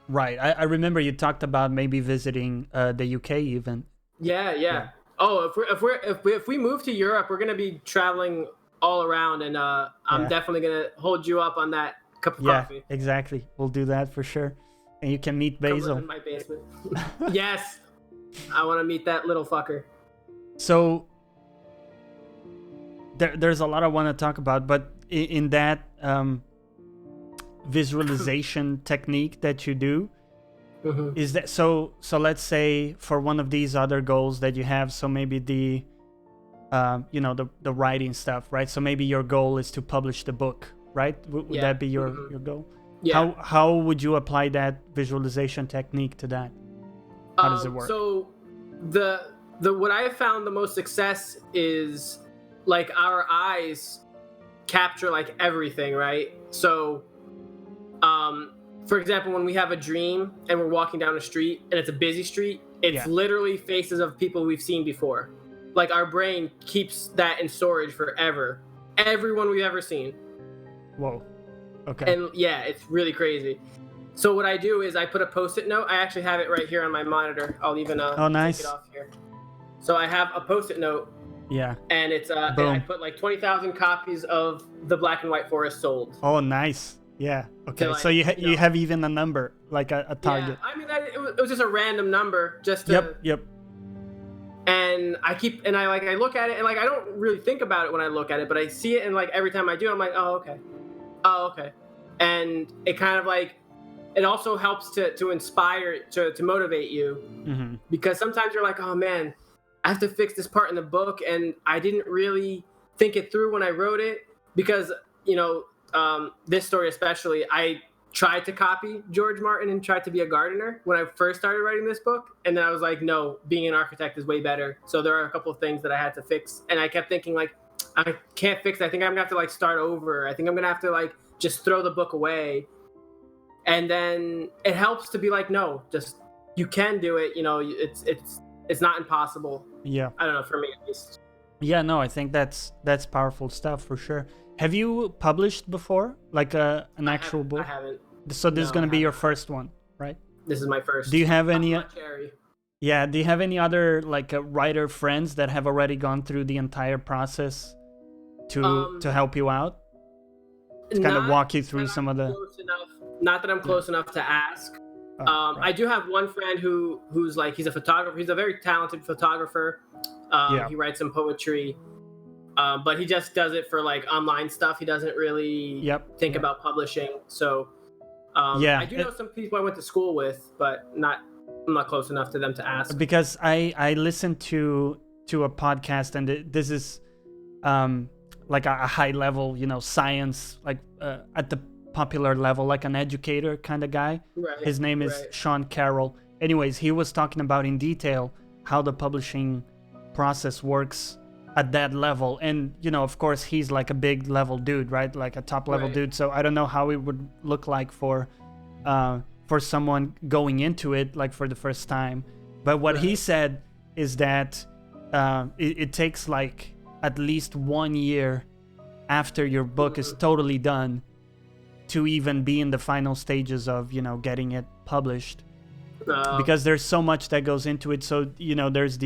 Right. I remember you talked about maybe visiting the UK even. Yeah. Oh, if we move to Europe, we're gonna be traveling all around, and I'm Yeah. definitely gonna hold you up on that cup of Yeah, coffee. exactly. We'll do that for sure. And you can meet Come live Basil. in my basement. Yes, I want to meet that little fucker. So there's a lot I want to talk about, but in that visualization technique that you do, Mhm. is that so let's say for one of these other goals that you have, so maybe the you know, the writing stuff, right? So maybe your goal is to publish the book, right? Would Yeah. that be your Mhm. your goal? Yeah. How would you apply that visualization technique to that? How does it work? So the what I have found the most success is, like, our eyes capture like everything, right? So for example, when we have a dream and we're walking down a street and it's a busy street, it's Yeah. literally faces of people we've seen before. Like, our brain keeps that in storage forever. Everyone we've ever seen. Whoa. Okay. And yeah, it's really crazy. So what I do is I put a post-it note. I actually have it right here on my monitor. I'll even Oh, nice. take it off here. So I have a post-it note, Yeah. and it's and Boom. I put like 20,000 copies of The Black and White Forest sold. Oh, nice. Yeah. Okay. like, So you you know- you have even a number, like a target. Yeah, I mean, it was just a random number, just to, Yep. and I look at it, and like I don't really think about it when I look at it, but I see it, and like every time I do, I'm like, oh okay, and it kind of like, it also helps to inspire, to motivate you, Mm-hmm. because sometimes you're like, oh man, I have to fix this part in the book, and I didn't really think it through when I wrote it, because, you know, this story especially, I tried to copy George Martin and tried to be a gardener when I first started writing this book, and then I was like, no, being an architect is way better. So there are a couple of things that I had to fix, and I kept thinking, like, I can't fix it. I think I'm gonna have to like start over. I think I'm gonna have to like just throw the book away. And then it helps to be like, no, just, you can do it. You know, it's not impossible. Yeah. I don't know, for me at least. Yeah. No, I think that's powerful stuff for sure. Have you published before, like an actual book? I haven't. So this is No, gonna I be your haven't. first one, right? This is my first. Do you have any? Cherry. Yeah. Do you have any other like writer friends that have already gone through the entire process to help you out? To kind of Not walk you through that some I'm of the. close enough- Not that I'm close enough to ask. Oh, I do have one friend who's like, he's a photographer. He's a very talented photographer. Yeah. He writes some poetry, but he just does it for like online stuff. He doesn't really think about publishing. So Yeah, I do know some people I went to school with, but I'm not close enough to them to ask. Because I listened to a podcast, and this is like a high level, you know, science, like at the popular level, like an educator kind of guy. Right, His name is right. Sean Carroll. Anyways, he was talking about in detail how the publishing process works at that level. And, you know, of course, he's like a big level dude, right? Like a top level Right. dude. So I don't know how it would look like for someone going into it, like for the first time. But what he Right. said is that it takes like at least 1 year after your book is totally done to even be in the final stages of, you know, getting it published, because there's so much that goes into it. So, you know, there's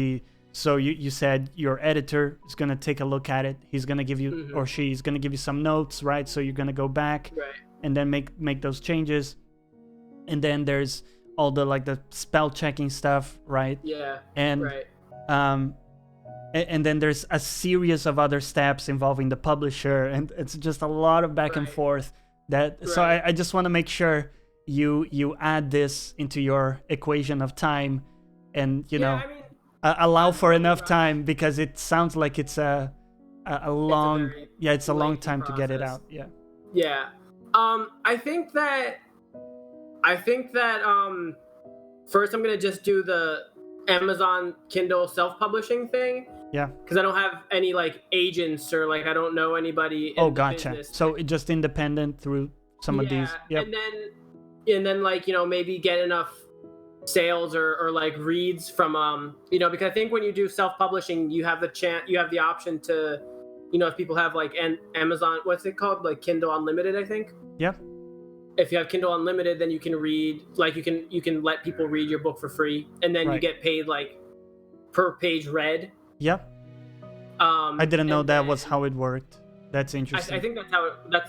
so you said your editor is going to take a look at it. He's going to give you, or she's going to give you some notes, right? So you're going to go back Right. and then make those changes. And then there's all the like the spell checking stuff, right? Yeah. And Right. and then there's a series of other steps involving the publisher, and it's just a lot of back and Right. forth. So Right. I just want to make sure you add this into your equation of time, and you know I mean, allow I'm for really enough rushed. time, because it sounds like it's a long very it's a long lengthy time to get it process. out. Yeah. Yeah. I think that first I'm gonna just do the Amazon Kindle self-publishing thing Yeah. because I don't have any like agents or like I don't know anybody in Oh, the gotcha. business. So it just independent through some of these. Yep. And then like maybe get enough sales or like reads from because I think when you do self-publishing you have the option to if people have like Amazon, what's it called, like Kindle Unlimited, I think. Yep. If you have Kindle Unlimited, then you can read, like you can let people read your book for free, and then you Right. get paid like per page read. Yep. I didn't know and that then- was how it worked. That's interesting. I think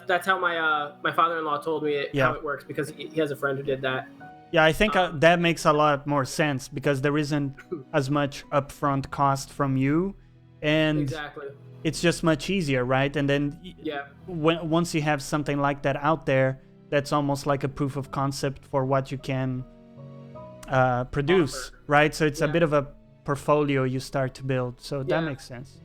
that's how my father-in-law told me how it works because he has a friend who did that. Yeah, I think that makes a lot more sense, because there isn't as much upfront cost from you, and Exactly. it's just much easier, right? And then Yeah. once you have something like that out there, that's almost like a proof of concept for what you can produce, Offer. right? So it's a Yeah. bit of a portfolio you start to build. So that Yeah. makes sense.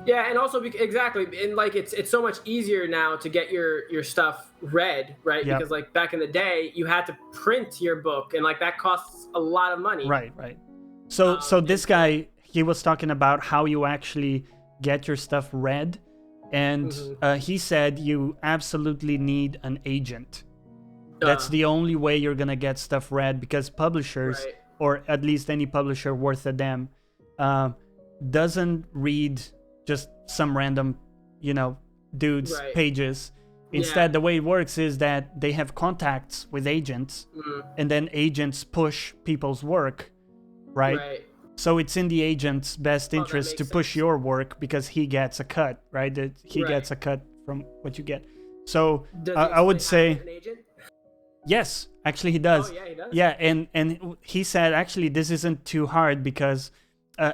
Yeah, and also exactly, and like it's so much easier now to get your stuff read, right? Yep. Because like back in the day, you had to print your book, and like that costs a lot of money. Right. So this guy, he was talking about how you actually get your stuff read, and he said you absolutely need an agent. That's the only way you're gonna get stuff read, because publishers, Right. or at least any publisher worth a damn, doesn't read just some random, dude's Right. pages. Instead, the way it works is that they have contacts with agents, and then agents push people's work, right? Right. So it's in the agent's best that interest to makes push sense. your work, because he gets a cut, right? He Right. gets a cut from what you get. So Does he I would explain how to say get an agent? yes, actually he does. Oh yeah, he does. Yeah, and he said actually this isn't too hard, because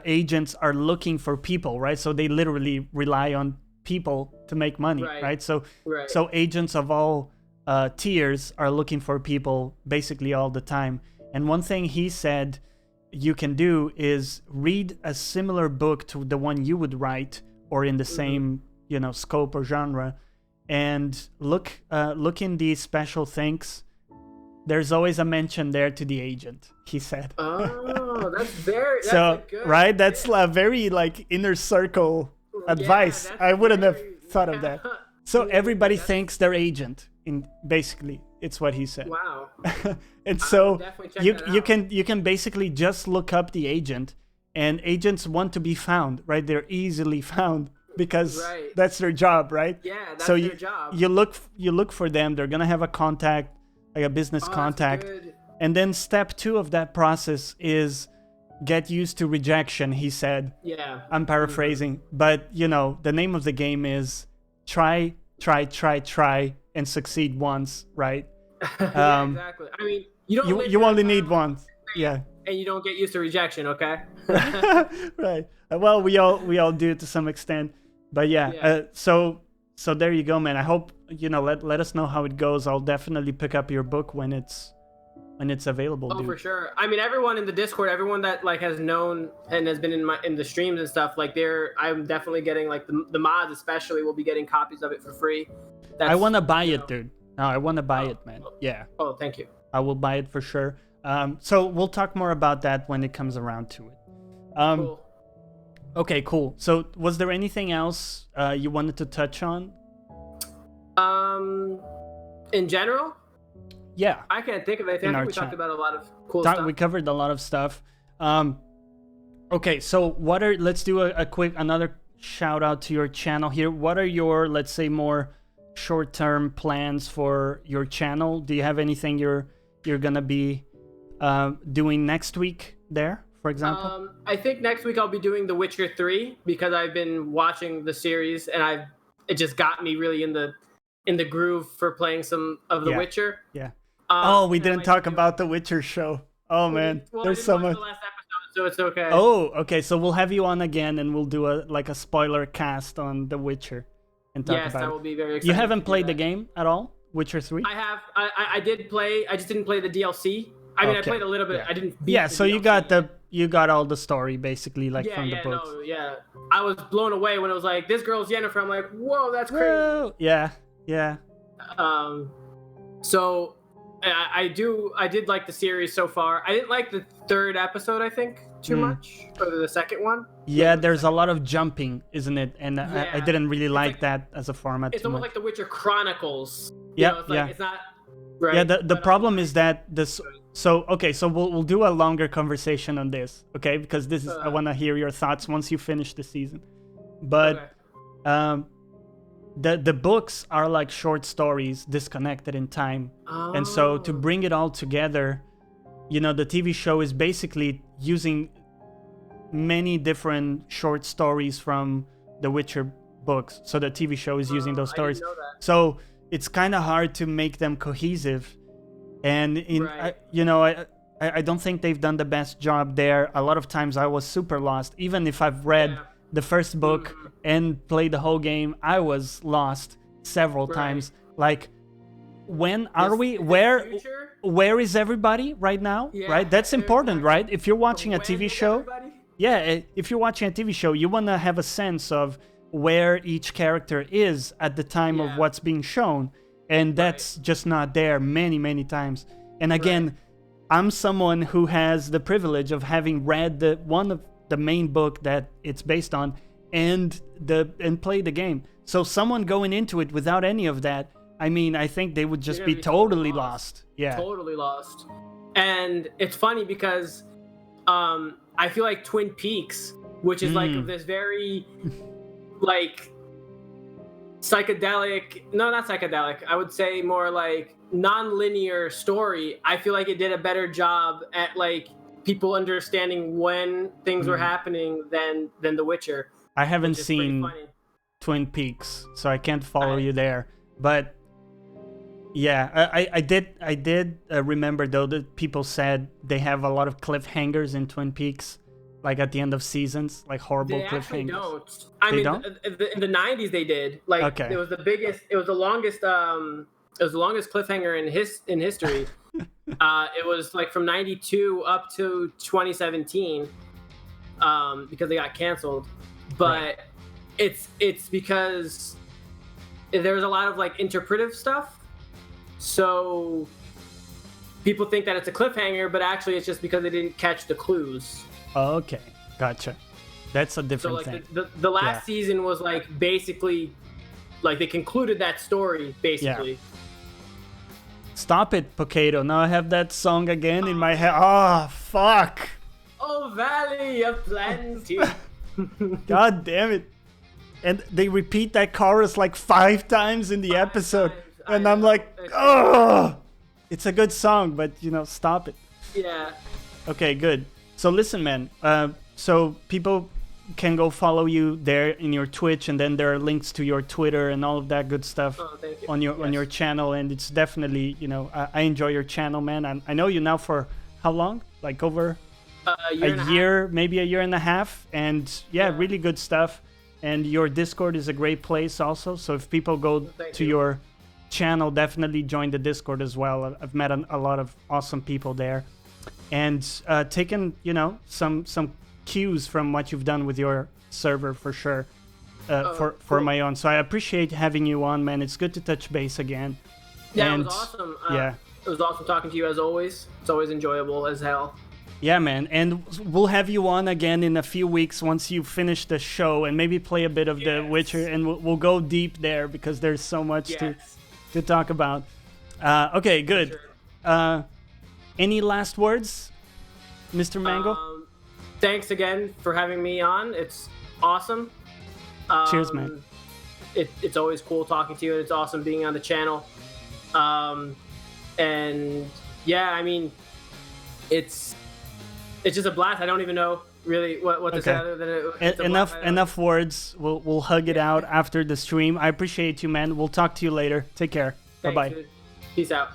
agents are looking for people, right? So they literally rely on people to make money, Right. right? So Right. so agents of all tiers are looking for people basically all the time. And one thing he said you can do is read a similar book to the one you would write, or in the same scope or genre, and look in the special things. There's always a mention there to the agent, he said. Oh, that's very. That's So a good right, that's tip. a very like inner circle advice. that's I wouldn't have very- thought of that. So Yeah, everybody that's- thinks they're agent. In basically, it's what he said. Wow. And so definitely check you that you out. can basically just look up the agent, and agents want to be found, right? They're easily found because Right. that's their job, right? Yeah, that's So their job. you look for them. They're gonna have a contact, like a business Oh, that's contact. good. And then step 2 of that process is get used to rejection, he said. Yeah. I'm paraphrasing, but the name of the game is try, and succeed once, right? Yeah, exactly. I mean, you don't. live You your only life need one. Yeah. and you don't get used to rejection. Okay. Right. Well, we all do it to some extent, but yeah. Yeah. So there you go, man. I hope let us know how it goes. I'll definitely pick up your book when it's available. Oh, dude. for sure. I mean, everyone in the Discord, everyone that like has known and has been in the streams and stuff, like I'm definitely getting like the mods especially will be getting copies of it for free. I want to buy it, dude. No, I want to buy it, man. Yeah, Oh, thank you. I will buy it for sure. So we'll talk more about that when it comes around to it. Cool. Okay, cool. So was there anything else you wanted to touch on? In general, Yeah. I can't think of anything. In I our think we talked chat. about a lot of cool stuff. We covered a lot of stuff. Okay, so let's do a quick another shout out to your channel here. What are your, let's say, more short-term plans for your channel? Do you have anything you're gonna be doing next week there, for example? I think next week I'll be doing The Witcher 3 because I've been watching the series and it just got me really in the groove for playing some of The Yeah. Witcher. Yeah. Oh, we and I didn't might talk do- about the Witcher show. Oh man, Well, I there's didn't so watch much. the last episode, so it's okay. Oh, okay. So we'll have you on again, and we'll do a spoiler cast on The Witcher, and talk Yes, about that it. will be very exciting. You haven't to do played the that. game at all, Witcher 3? I did play. I just didn't play the DLC. I mean, I Okay. played a little bit. Yeah. I didn't. Beat Yeah. the So you DLC. got all the story basically, like Yeah, from yeah, the books. no, yeah. I was blown away when it was like, this girl's Yennefer. I'm like, whoa, that's crazy. Whoa. Yeah. Yeah. So I did like the series so far. I didn't like the third episode, I think, too much, or the second one. Yeah. There's a lot of jumping, isn't it? And I Yeah. didn't really like like- that as a format It's too almost much. like The Witcher Chronicles. Yeah, it's like, yeah. It's not right. Yeah, the but, problem is that this. So okay, so we'll do a longer conversation on this, okay? Because this is I want to hear your thoughts once you finish the season. But okay. the books are like short stories disconnected in time, and so to Oh. bring it all together, you know, the TV show is basically using many different short stories from the Witcher books. So the TV show is using those I stories. didn't know that. So it's kind of hard to make them cohesive, and Right. I don't think they've done the best job there. A lot of times I was super lost, even if I've read Yeah. the first book and played the whole game. I was lost several Right. times. Like, when are This- we? this Where future? where is everybody right now? Yeah, Right, that's important, exactly. right? If you're watching a When TV is show. everybody? Yeah, if you're watching a TV show, you want to have a sense of where each character is at the time of Yeah. what's being shown, and that's just not there many times. And again, I'm someone who has the privilege of having read the one of the main book that it's based on, and played the game. So someone going into it without any of that, I mean, I think they would just You're be gonna be totally totally lost. Yeah. Totally lost. And it's funny because I feel like Twin Peaks, which is like this very like psychedelic, no, not psychedelic, I would say more like non-linear story. I feel like it did a better job at like people understanding when things were happening than The Witcher. I haven't Which is pretty seen funny. Twin Peaks, so I can't follow you there. But yeah, I did remember though that people said they have a lot of cliffhangers in Twin Peaks, like at the end of seasons, like horrible They actually cliffhangers. don't. I They mean, don't? in the '90s they did. Like, Okay. it was the biggest. It was the longest. It was the longest cliffhanger in history. It was like from '92 up to 2017, because they got canceled. But it's because there's a lot of like interpretive stuff. So people think that it's a cliffhanger, but actually it's just because they didn't catch the clues. Oh, okay, gotcha. That's a So different like thing. the last Yeah. season was like basically like they concluded that story basically. Stop it, Potato. Now I have that song again in my head. Oh, fuck. Oh, Valley of Plenty. God damn it. And they repeat that chorus like 5 times in the episode. times, I And I'm know. like, oh, it's a good song, but stop it. Yeah. Okay, good. So listen, man. So people can go follow you there in your Twitch, and then there are links to your Twitter and all of that good stuff Oh, thank you. on your channel. And it's definitely, I enjoy your channel, man. I know you now for how long? Like over a year and a half. year, maybe a year and a half. And yeah, Yeah. really good stuff. And your Discord is a great place also. So if people go Thank to you. your channel, definitely join the Discord as well. I've met a lot of awesome people there, and taken some cues from what you've done with your server for sure. For cool. my own, so I appreciate having you on, man. It's good to touch base again. Yeah, and it was awesome. yeah. It was awesome talking to you as always. It's always enjoyable as hell. Yeah, man, and we'll have you on again in a few weeks once you finish the show, and maybe play a bit of The Yes. Witcher, and we'll go deep there because there's so much Yes. to talk about. Okay, good. Sure. Any last words, Mr. Mango? Thanks again for having me on. It's awesome. Cheers, man. It's always cool talking to you, and it's awesome being on the channel. And yeah, I mean, it's just a blast. I don't even know really what to say Okay. other than it's a Enough blast. enough words. We'll hug it out after the stream. I appreciate you, man. We'll talk to you later. Take care. Bye Thanks, bye. dude. Peace out.